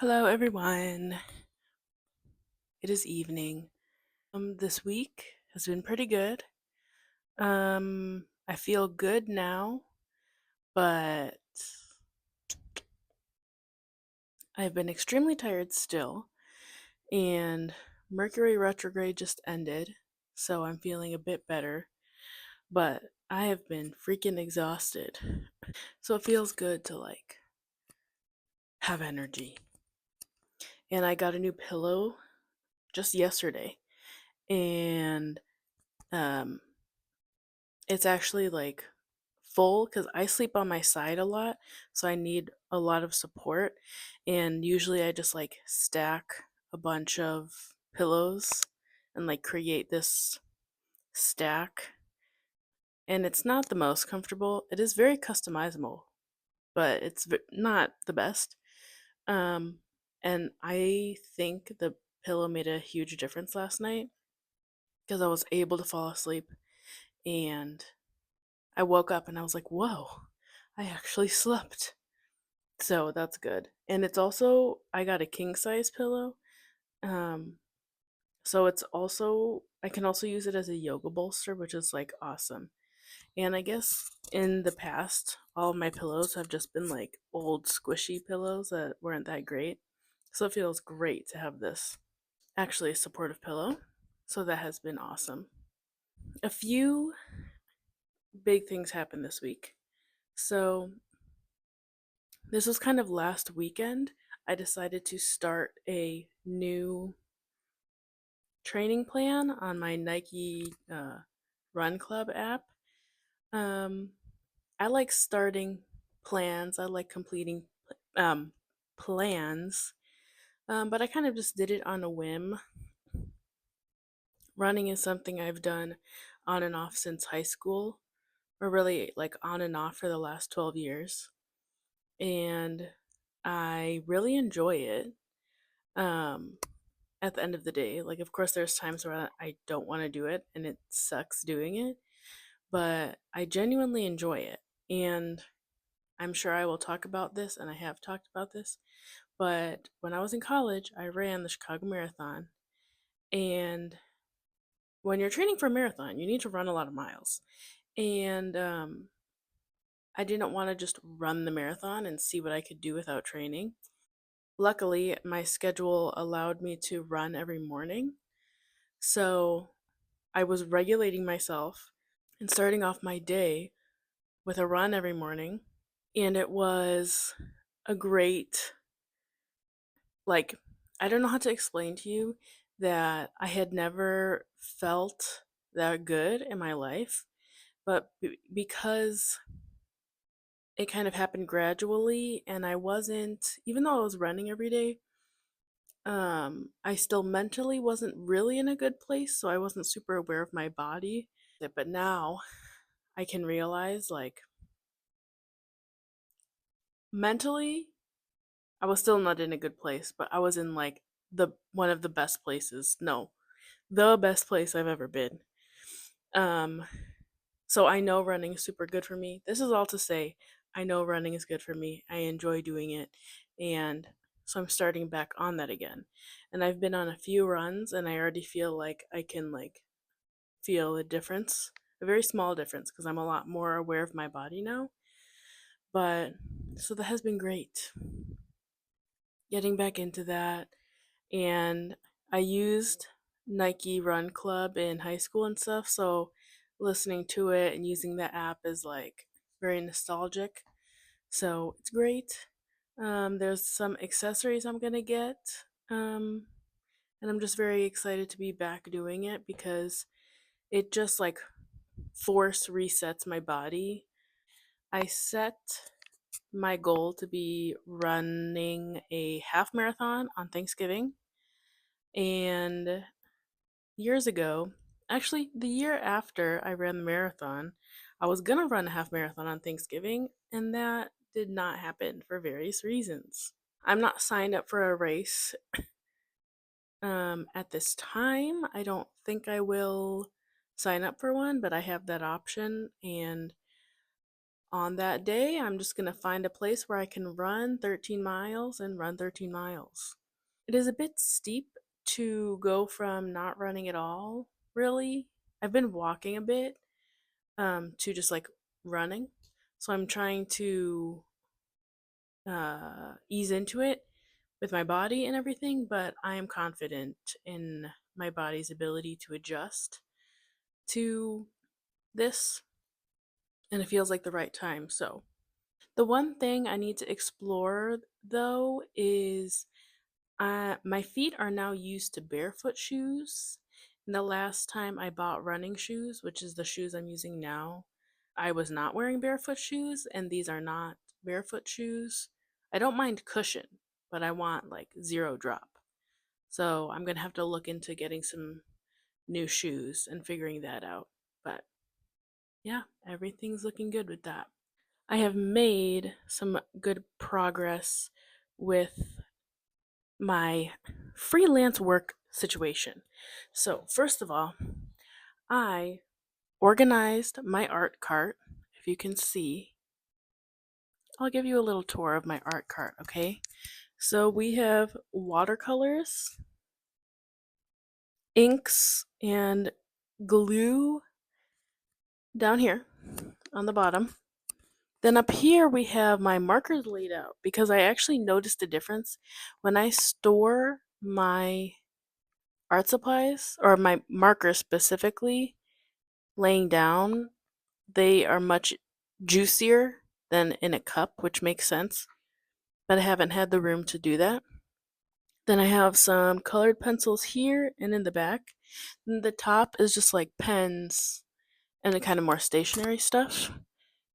Hello, everyone. It is evening. This week has been pretty good. I feel good now, but I've been extremely tired still, and Mercury retrograde just ended, so I'm feeling a bit better, but I have been freaking exhausted. So it feels good to have energy. And I got a new pillow just yesterday, and um it's actually full because I sleep on my side a lot, so I need a lot of support. And usually I just stack a bunch of pillows and create this stack. And it's not the most comfortable. It is very customizable, but it's not the best. Um, and I think the pillow made a huge difference last night because I was able to fall asleep and I woke up and I was like, whoa, I actually slept. So that's good. And it's also, I got a king size pillow. Um, so it's also, I can also use it as a yoga bolster, which is awesome. And I guess in the past, all of my pillows have just been old squishy pillows that weren't that great. So it feels great to have this actually a supportive pillow. So that has been awesome. A few big things happened this week. So this was kind of last weekend. I decided to start a new training plan on my Nike Run Club app. Um, I like starting plans, I like completing um, plans, but I kind of just did it on a whim. Running is something I've done on and off since high school, or really on and off for the last 12 years. And I really enjoy it. Um, at the end of the day. Of course, there's times where I don't want to do it and it sucks doing it, but I genuinely enjoy it. And I'm sure I will talk about this, and I have talked about this, but when I was in college, I ran the Chicago Marathon. And when you're training for a marathon, you need to run a lot of miles. And I didn't want to just run the marathon and see what I could do without training. Luckily, my schedule allowed me to run every morning. So I was regulating myself and starting off my day with a run every morning. And it was a great, like, I don't know how to explain to you that I had never felt that good in my life. But because it kind of happened gradually, and I wasn't, even though I was running every day, I still mentally wasn't really in a good place. So I wasn't super aware of my body. But now I can realize mentally I was still not in a good place, but I was in the one of the best places. No, the best place I've ever been. Um so I know running is super good for me. This is all to say I know running is good for me. I enjoy doing it, and so I'm starting back on that again. And I've been on a few runs and I already feel like I can feel a difference, a very small difference because I'm a lot more aware of my body now. But so that has been great. Getting back into that, and I used Nike Run Club in high school and stuff, so listening to it and using the app is very nostalgic. So it's great. There's some accessories I'm gonna get, um, and I'm just very excited to be back doing it because it just force resets my body. I set my goal to be running a half marathon on Thanksgiving. And years ago, actually, the year after I ran the marathon, I was gonna run a half marathon on Thanksgiving, and that did not happen for various reasons. I'm not signed up for a race at this time. I don't think I will sign up for one, but I have that option, and on that day, I'm just going to find a place where I can run 13 miles and run 13 miles. It is a bit steep to go from not running at all, really. I've been walking a bit to just like running. So I'm trying to ease into it with my body and everything, but I am confident in my body's ability to adjust to this, and it feels like the right time. So, the one thing I need to explore though is my feet are now used to barefoot shoes. And the last time I bought running shoes, which is the shoes I'm using now, I was not wearing barefoot shoes, and these are not barefoot shoes. I don't mind cushion, but I want like zero drop. So I'm gonna have to look into getting some new shoes and figuring that out. But yeah, everything's looking good with that. I have made some good progress with my freelance work situation. So, first of all, I organized my art cart. If you can see, I'll give you a little tour of my art cart, okay? So, we have watercolors, inks, and glue down here on the bottom. Then up here we have my markers laid out because I actually noticed a difference when I store my art supplies or my markers specifically laying down. They are much juicier than in a cup, which makes sense, but I haven't had the room to do that. Then I have some colored pencils here and in the back. And the top is just like pens and the kind of more stationary stuff.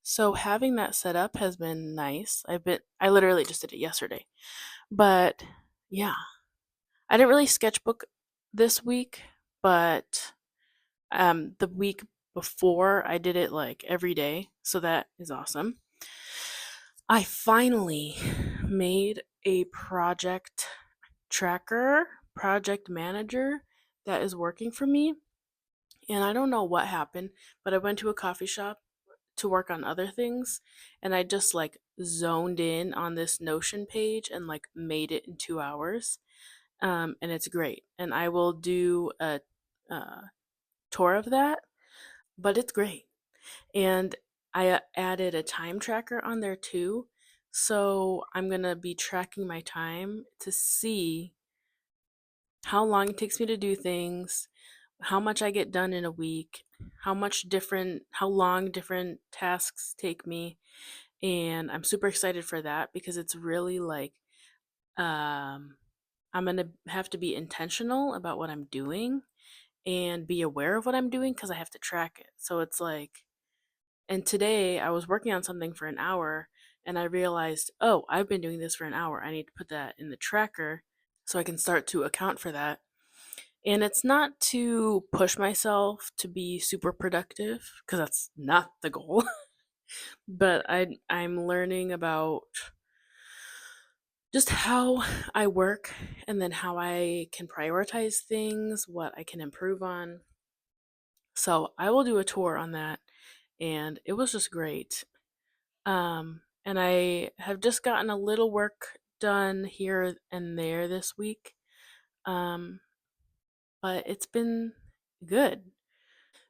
So having that set up has been nice. I literally just did it yesterday. But yeah, I didn't really sketchbook this week, but the week before I did it like every day. So that is awesome. I finally made a project tracker, project manager that is working for me. And I don't know what happened, but I went to a coffee shop to work on other things, and I just like zoned in on this Notion page and like made it in 2 hours. And it's great. And I will do a uh, tour of that, but it's great. And I added a time tracker on there too. So I'm going to be tracking my time to see how long it takes me to do things, how much I get done in a week, how long different tasks take me. And I'm super excited for that because it's really like, um, I'm going to have to be intentional about what I'm doing and be aware of what I'm doing because I have to track it. So it's like, and today I was working on something for an hour and I realized, oh, I've been doing this for an hour. I need to put that in the tracker so I can start to account for that. And it's not to push myself to be super productive because that's not the goal, but I'm learning about just how I work and then how I can prioritize things, what I can improve on. So I will do a tour on that, and it was just great. And I have just gotten a little work done here and there this week, um, but it's been good.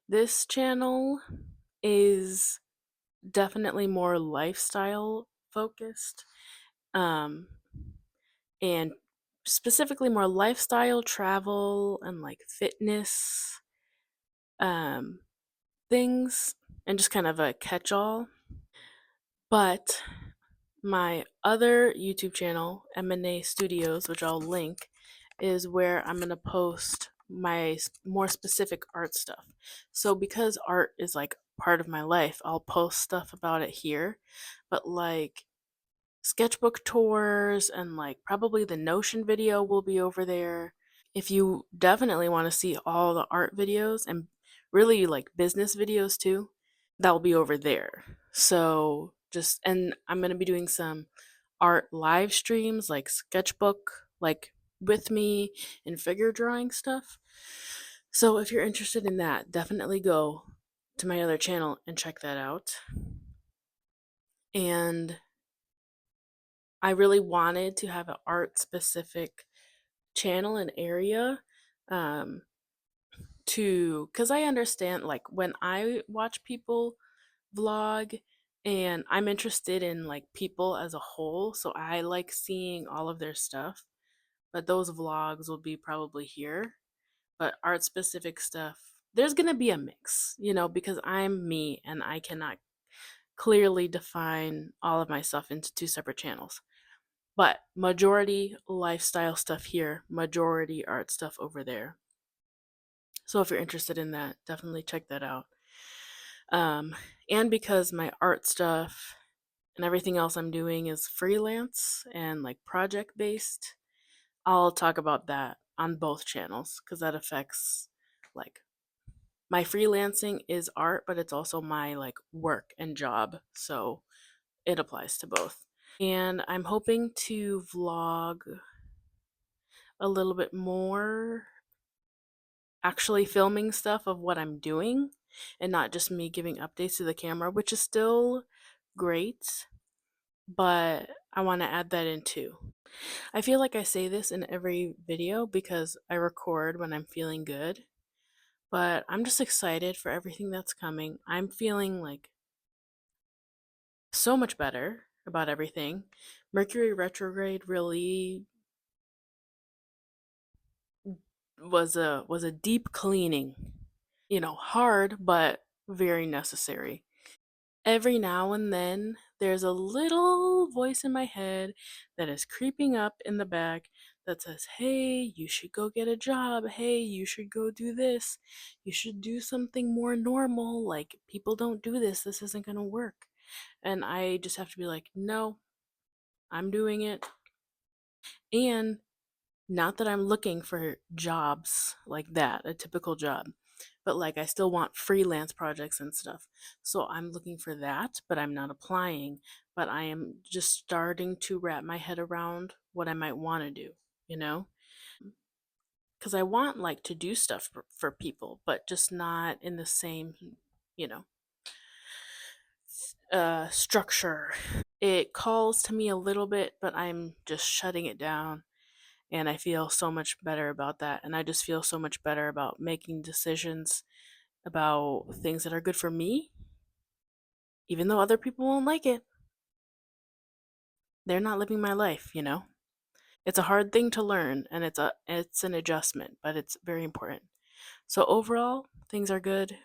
This channel is definitely more lifestyle focused, um, and specifically more lifestyle, travel, and like fitness um, things, and just kind of a catch all. But my other YouTube channel, M&A Studios, which I'll link, is where I'm going to post my more specific art stuff. So because art is like part of my life, I'll post stuff about it here. But like sketchbook tours and like probably the Notion video will be over there. If you definitely want to see all the art videos and really like business videos too, that'll be over there. So just, and I'm going to be doing some art live streams like sketchbook, like with me and figure drawing stuff. So if you're interested in that, definitely go to my other channel and check that out. And I really wanted to have an art specific channel and area, um, to because I understand, like, when I watch people vlog and I'm interested in like people as a whole, so I like seeing all of their stuff, but those vlogs will be probably here. But art specific stuff, there's going to be a mix, because I'm me and I cannot clearly define all of my stuff into two separate channels. But majority lifestyle stuff here, majority art stuff over there. So if you're interested in that, definitely check that out. Um, and because my art stuff and everything else I'm doing is freelance and like project based, I'll talk about that on both channels because that affects, like, my freelancing is art, but it's also my like work and job. So it applies to both. And I'm hoping to vlog a little bit more, actually filming stuff of what I'm doing and not just me giving updates to the camera, which is still great, but I want to add that in too. I feel like I say this in every video because I record when I'm feeling good, but I'm just excited for everything that's coming. I'm feeling like so much better about everything. Mercury retrograde really was a deep cleaning. Hard but very necessary. Every now and then, there's a little voice in my head that is creeping up in the back that says, "Hey, you should go get a job. Hey, you should go do this. You should do something more normal. Like, people don't do this. This isn't going to work." And I just have to be like, "No, I'm doing it." And not that I'm looking for jobs like that, a typical job, but like I still want freelance projects and stuff. So I'm looking for that, but I'm not applying. But I am just starting to wrap my head around what I might want to do, you know? Because I want like to do stuff for people, but just not in the same, you know, structure. It calls to me a little bit, but I'm just shutting it down. And I feel so much better about that. And I just feel so much better about making decisions about things that are good for me, even though other people won't like it. They're not living my life. It's a hard thing to learn and it's an adjustment, but it's very important. So overall, things are good.